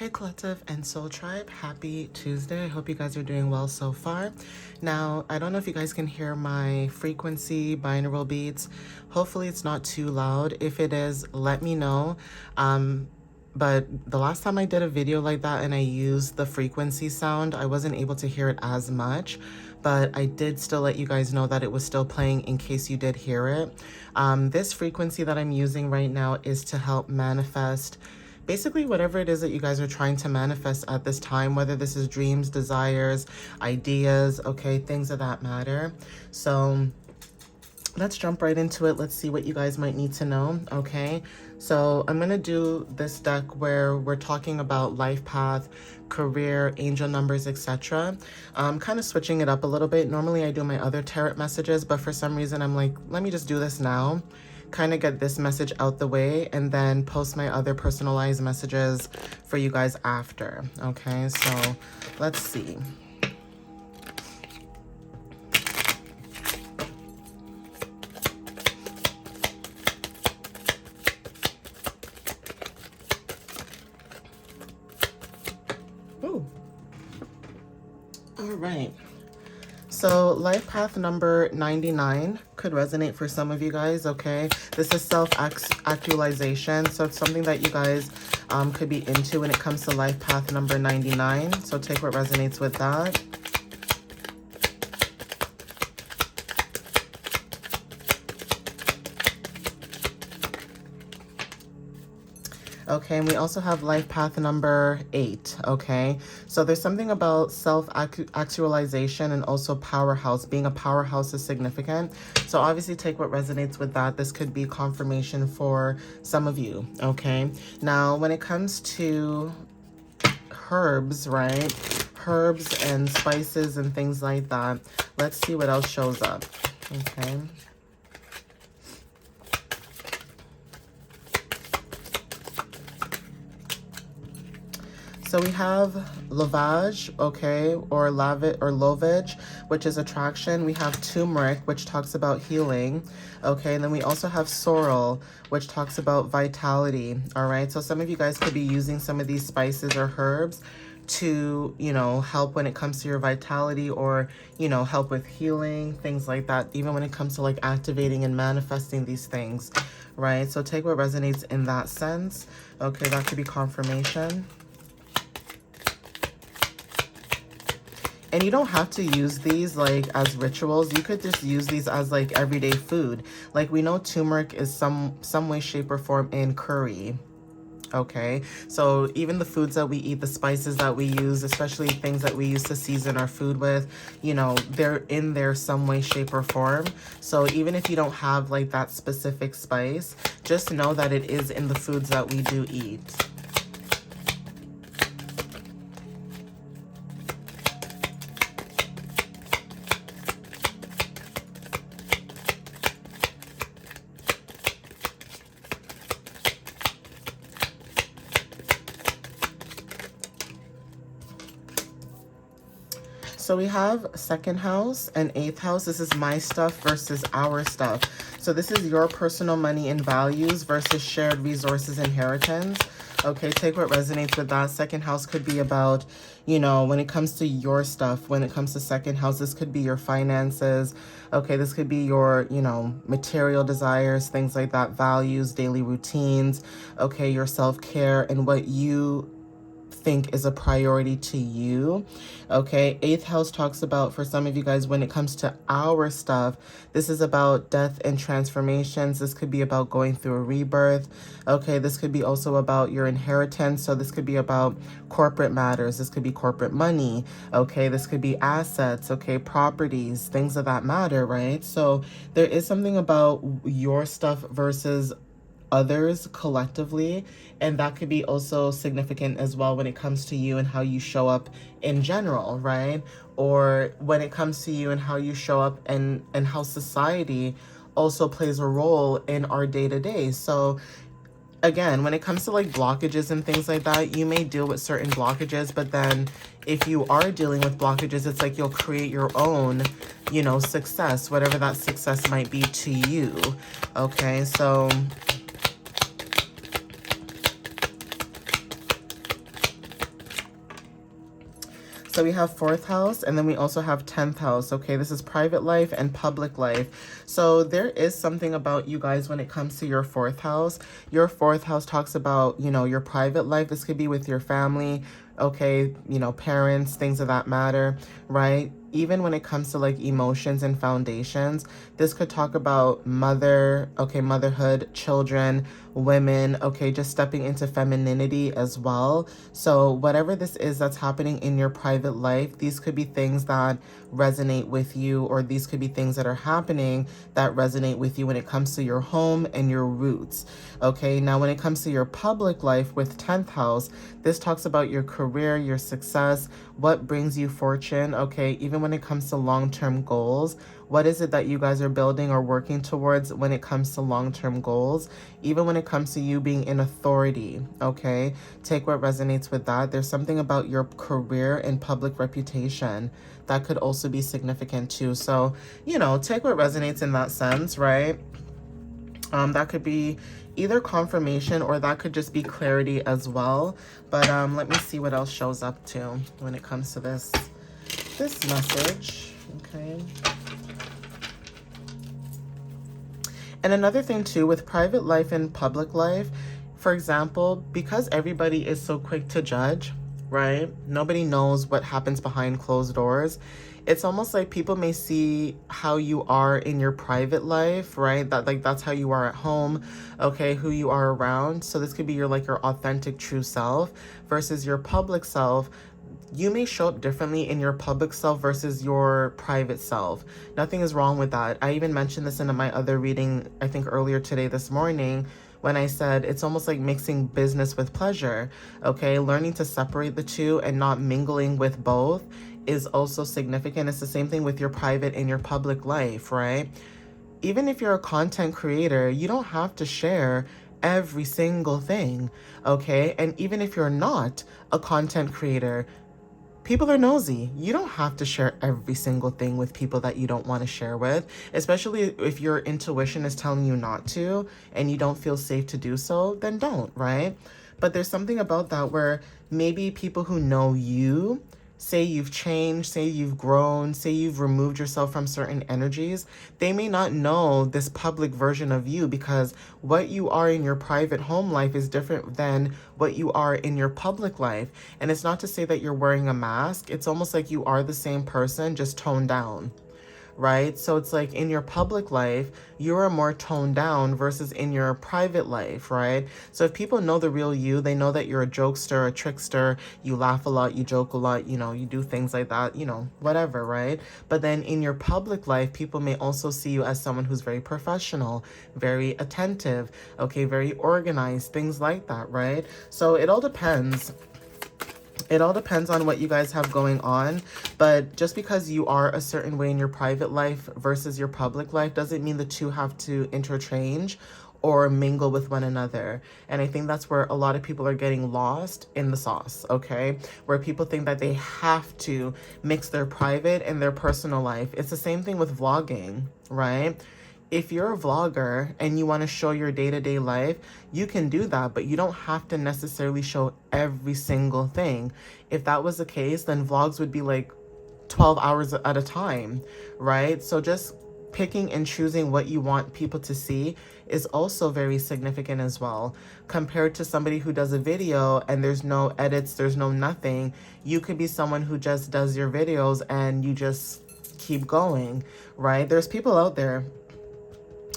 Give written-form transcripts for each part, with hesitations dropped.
Hey Collective and Soul Tribe, happy Tuesday. I hope you guys are doing well so far. Now, I don't know if you guys can hear my frequency, binaural beats. Hopefully it's not too loud. If it is, let me know. But the last time I did a video like that and I used the frequency sound, I wasn't able to hear it as much, but I did still let you guys know that it was still playing in case you did hear it. This frequency that I'm using right now is to help manifest basically whatever it is that you guys are trying to manifest at this time, whether this is dreams, desires, ideas, okay, things of that matter. So let's jump right into it. Let's see what you guys might need to know, okay? So I'm going to do this deck where we're talking about life path, career, angel numbers, etc. I'm kind of switching it up a little bit. Normally I do my other tarot messages, but for some reason I'm like, let me just do this now. Kind of get this message out the way and then post my other personalized messages for you guys after. Okay, so let's see. Ooh. All right. So life path number 99 could resonate for some of you guys, okay? This is self-actualization, so it's something that you guys could be into when it comes to life path number 99. So take what resonates with that. Okay, and we also have life path number 8, okay? So there's something about self-actualization and also powerhouse. Being a powerhouse is significant. So obviously take what resonates with that. This could be confirmation for some of you, okay? Now, when it comes to herbs, right? Herbs and spices and things like that. Let's see what else shows up, okay? So we have lavage, okay, or lovage, which is attraction. We have turmeric, which talks about healing, okay, and then we also have sorrel, which talks about vitality, all right? So some of you guys could be using some of these spices or herbs to, you know, help when it comes to your vitality or, you know, help with healing, things like that, even when it comes to like activating and manifesting these things, right? So take what resonates in that sense. Okay, that could be confirmation. And you don't have to use these like as rituals. You could just use these as like everyday food. Like we know turmeric is some way, shape, or form in curry. Okay, so even the foods that we eat, the spices that we use, especially things that we use to season our food with, you know, they're in there some way, shape, or form. So even if you don't have like that specific spice, just know that it is in the foods that we do eat. So we have second house and eighth house. This is my stuff versus our stuff. So this is your personal money and values versus shared resources inheritance. Okay, take what resonates with that. Second house could be about, you know, when it comes to your stuff, when it comes to second house, this could be your finances. Okay, this could be your, you know, material desires, things like that, values, daily routines. Okay, your self-care and what you think is a priority to you. Okay, eighth house talks about, for some of you guys, when it comes to our stuff, this is about death and transformations. This could be about going through a rebirth. Okay, this could be also about your inheritance. So this could be about corporate matters. This could be corporate money. Okay, this could be assets. Okay, properties, things of that matter, right? So there is something about your stuff versus others collectively, and that could be also significant as well when it comes to you and how you show up in general, right? Or when it comes to you and how you show up and how society also plays a role in our day-to-day. So again, when it comes to like blockages and things like that, you may deal with certain blockages, but then if you are dealing with blockages, it's like you'll create your own, you know, success, whatever that success might be to you. Okay, so So we have 4th house, and then we also have 10th house. Okay, this is private life and public life. So there is something about you guys when it comes to your 4th house. Your 4th house talks about, you know, your private life. This could be with your family, okay, you know, parents, things of that matter, right? Even when it comes to like emotions and foundations, this could talk about motherhood, children, women, okay, just stepping into femininity as well. So whatever this is that's happening in your private life, these could be things that resonate with you, or these could be things that are happening that resonate with you when it comes to your home and your roots. Okay, now when it comes to your public life with 10th house, this talks about your career, your success, what brings you fortune, okay, even when it comes to long-term goals. What is it that you guys are building or working towards when it comes to long-term goals? Even when it comes to you being in authority, okay? Take what resonates with that. There's something about your career and public reputation that could also be significant too. So, you know, take what resonates in that sense, right? That could be either confirmation or that could just be clarity as well. But let me see what else shows up too when it comes to this message, okay? And another thing too, with private life and public life, for example, because everybody is so quick to judge, right? Nobody knows what happens behind closed doors. It's almost like people may see how you are in your private life, right? That's how you are at home, okay, who you are around. So this could be your authentic true self versus your public self. You may show up differently in your public self versus your private self. Nothing is wrong with that. I even mentioned this in my other reading, I think earlier today, this morning, when I said it's almost like mixing business with pleasure, okay? Learning to separate the two and not mingling with both is also significant. It's the same thing with your private and your public life, right? Even if you're a content creator, you don't have to share every single thing, okay? And even if you're not a content creator, people are nosy. You don't have to share every single thing with people that you don't want to share with, especially if your intuition is telling you not to and you don't feel safe to do so, then don't, right? But there's something about that where maybe people who know you, say you've changed, say you've grown, say you've removed yourself from certain energies, they may not know this public version of you, because what you are in your private home life is different than what you are in your public life. And it's not to say that you're wearing a mask. It's almost like you are the same person, just toned down, right? So it's like in your public life, you're more toned down versus in your private life, right? So if people know the real you, they know that you're a jokester, a trickster, you laugh a lot, you joke a lot, you know, you do things like that, you know, whatever, right? But then in your public life, people may also see you as someone who's very professional, very attentive, okay, very organized, things like that, right? So it all depends. It all depends on what you guys have going on, but just because you are a certain way in your private life versus your public life doesn't mean the two have to interchange or mingle with one another. And I think that's where a lot of people are getting lost in the sauce, okay? Where people think that they have to mix their private and their personal life. It's the same thing with vlogging, right? If you're a vlogger and you want to show your day-to-day life, you can do that, but you don't have to necessarily show every single thing. If that was the case, then vlogs would be like 12 hours at a time, right? So just picking and choosing what you want people to see is also very significant as well. Compared to somebody who does a video and there's no edits, there's no nothing, you could be someone who just does your videos and you just keep going, right? There's people out there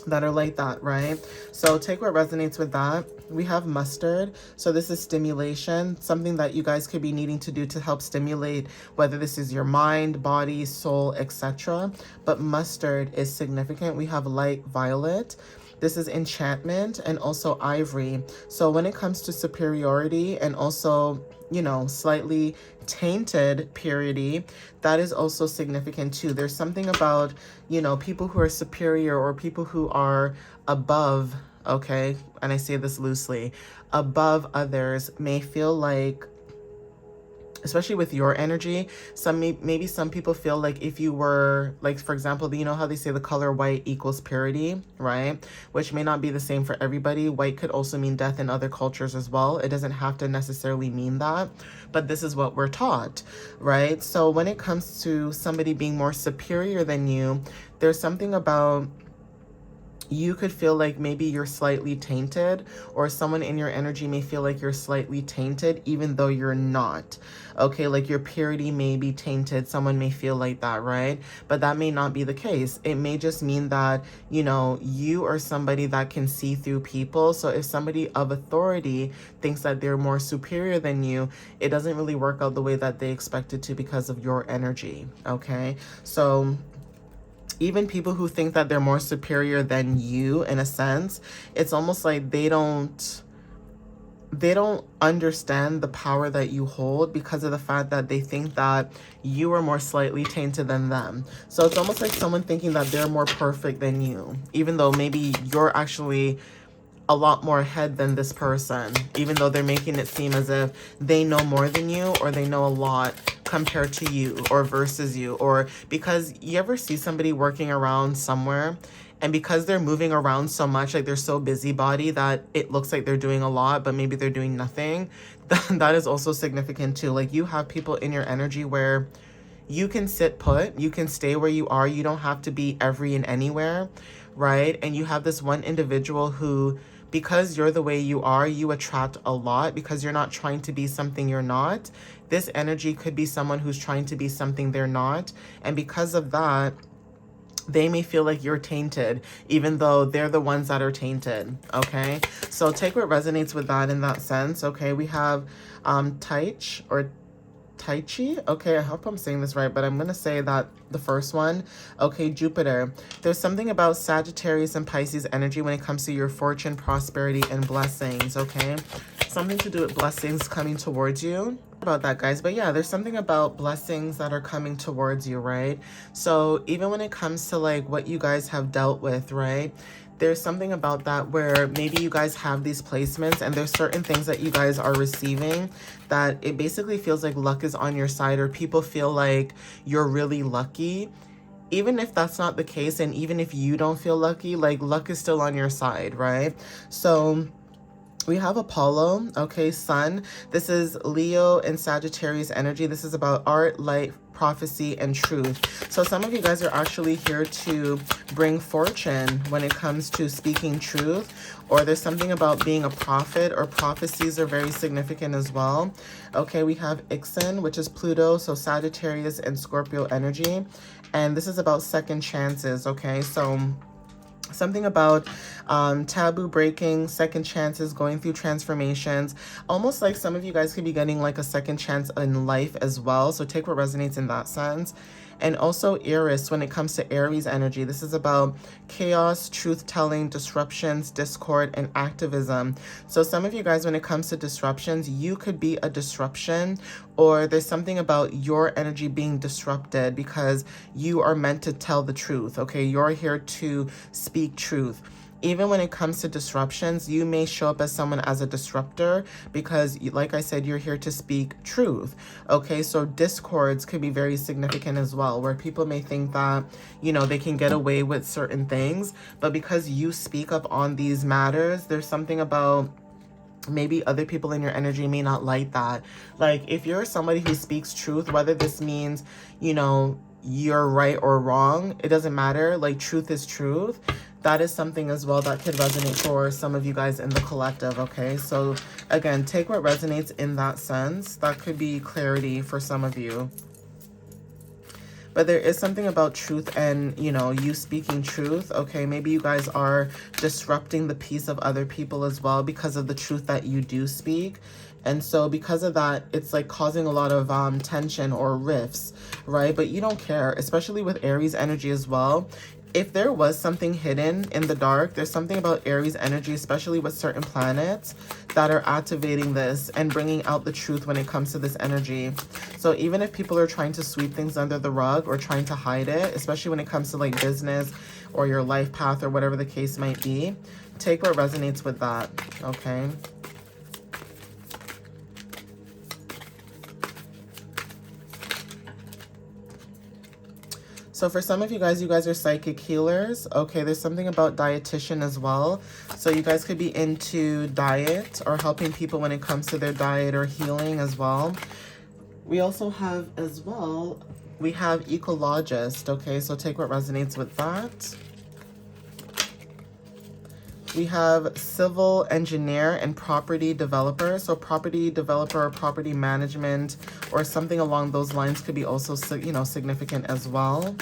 that are like that, right? So take what resonates with that. We have mustard. So this is stimulation, something that you guys could be needing to do to help stimulate, whether this is your mind, body, soul, etc. But mustard is significant. We have light violet. This is enchantment, and also ivory. So when it comes to superiority and also, you know, slightly tainted purity, that is also significant too. There's something about, you know, people who are superior or people who are above, okay, and I say this loosely, above others may feel like especially with your energy, maybe some people feel like if you were, like, for example, you know how they say the color white equals purity, right? Which may not be the same for everybody. White could also mean death in other cultures as well. It doesn't have to necessarily mean that, but this is what we're taught, right? So when it comes to somebody being more superior than you, there's something about, you could feel like maybe you're slightly tainted, or someone in your energy may feel like you're slightly tainted even though you're not. Okay, like your purity may be tainted. Someone may feel like that, right? But that may not be the case. It may just mean that, you know, you are somebody that can see through people. So if somebody of authority thinks that they're more superior than you, it doesn't really work out the way that they expected to because of your energy. Okay, so even people who think that they're more superior than you, in a sense, it's almost like they don't understand the power that you hold because of the fact that they think that you are more slightly tainted than them. So it's almost like someone thinking that they're more perfect than you, even though maybe you're actually a lot more ahead than this person, even though they're making it seem as if they know more than you, or they know a lot compared to you or versus you. Or because you ever see somebody working around somewhere, and because they're moving around so much, like they're so busybody that it looks like they're doing a lot, but maybe they're doing nothing. That is also significant too. Like you have people in your energy where you can sit put, you can stay where you are, you don't have to be every and anywhere, right? And you have this one individual who, because you're the way you are, you attract a lot because you're not trying to be something you're not. This energy could be someone who's trying to be something they're not. And because of that, they may feel like you're tainted, even though they're the ones that are tainted, okay? So take what resonates with that in that sense, okay? We have Taich, or Tai Chi. Okay, I hope I'm saying this right, but I'm going to say that the first one. Okay, Jupiter. There's something about Sagittarius and Pisces energy when it comes to your fortune, prosperity, and blessings, okay? Something to do with blessings coming towards you. About that, guys, but yeah, there's something about blessings that are coming towards you, right? So even when it comes to like what you guys have dealt with, right, there's something about that where maybe you guys have these placements and there's certain things that you guys are receiving that it basically feels like luck is on your side, or people feel like you're really lucky. Even if that's not the case, and even if you don't feel lucky, like luck is still on your side, right? So we have Apollo, okay, Sun. This is Leo and Sagittarius energy. This is about art, light, prophecy, and truth. So some of you guys are actually here to bring fortune when it comes to speaking truth, or there's something about being a prophet, or prophecies are very significant as well. Okay, we have Ixen, which is Pluto, so Sagittarius and Scorpio energy. And this is about second chances, okay? So something about taboo breaking, second chances, going through transformations. Almost like some of you guys could be getting like a second chance in life as well. So take what resonates in that sense. And also Eris, when it comes to Aries energy, this is about chaos, truth-telling, disruptions, discord, and activism. So some of you guys, when it comes to disruptions, you could be a disruption, or there's something about your energy being disrupted because you are meant to tell the truth, okay? You're here to speak truth. Even when it comes to disruptions, you may show up as someone as a disruptor because, like I said, you're here to speak truth. Okay, so discords could be very significant as well, where people may think that, you know, they can get away with certain things, but because you speak up on these matters, there's something about maybe other people in your energy may not like that. Like if you're somebody who speaks truth, whether this means, you know, you're right or wrong, it doesn't matter. Like truth is truth. That is something as well that could resonate for some of you guys in the collective, okay? So again, take what resonates in that sense. That could be clarity for some of you. But there is something about truth and, you know, you speaking truth, okay? Maybe you guys are disrupting the peace of other people as well because of the truth that you do speak. And so because of that, it's like causing a lot of tension or rifts, right? But you don't care, especially with Aries energy as well. If there was something hidden in the dark, there's something about Aries energy, especially with certain planets, that are activating this and bringing out the truth when it comes to this energy. So even if people are trying to sweep things under the rug or trying to hide it, especially when it comes to like business or your life path or whatever the case might be, take what resonates with that, okay? So for some of you guys are psychic healers. Okay, there's something about dietitian as well. So you guys could be into diet or helping people when it comes to their diet or healing as well. We also have as well, we have ecologist. Okay, so take what resonates with that. We have civil engineer and property developer. So property developer or property management or something along those lines could be also, you know, significant as well.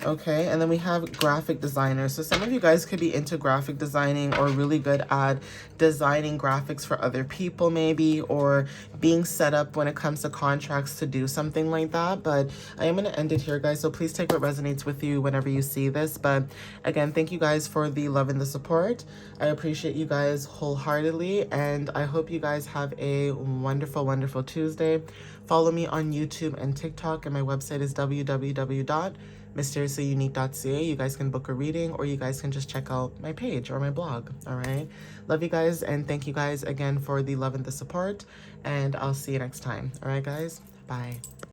Okay, and then we have graphic designers. So some of you guys could be into graphic designing or really good at designing graphics for other people maybe, or being set up when it comes to contracts to do something like that. But I am going to end it here, guys. So please take what resonates with you whenever you see this. But again, thank you guys for the love and the support. I appreciate you guys wholeheartedly. And I hope you guys have a wonderful, wonderful Tuesday. Follow me on YouTube and TikTok. And my website is www.mysteriouslyunique.ca. You guys can book a reading, or you guys can just check out my page or my blog. All right, love you guys, and thank you guys again for the love and the support, and I'll see you next time. All right, guys, bye.